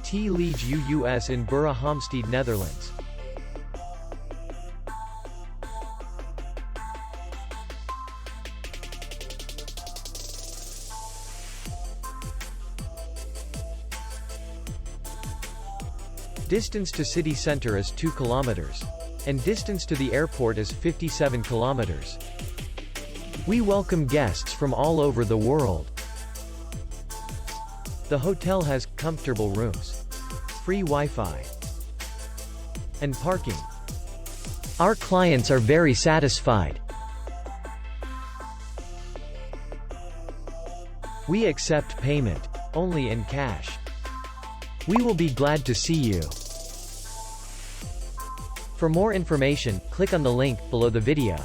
Laege Uus in Burgh Haamstede, Netherlands. Distance to city center is 2 kilometers. And distance to the airport is 57 kilometers. We welcome guests from all over the world. The hotel has comfortable rooms, free Wi-Fi, and parking. Our clients are very satisfied. We accept payment only in cash. We will be glad to see you. For more information, click on the link below the video.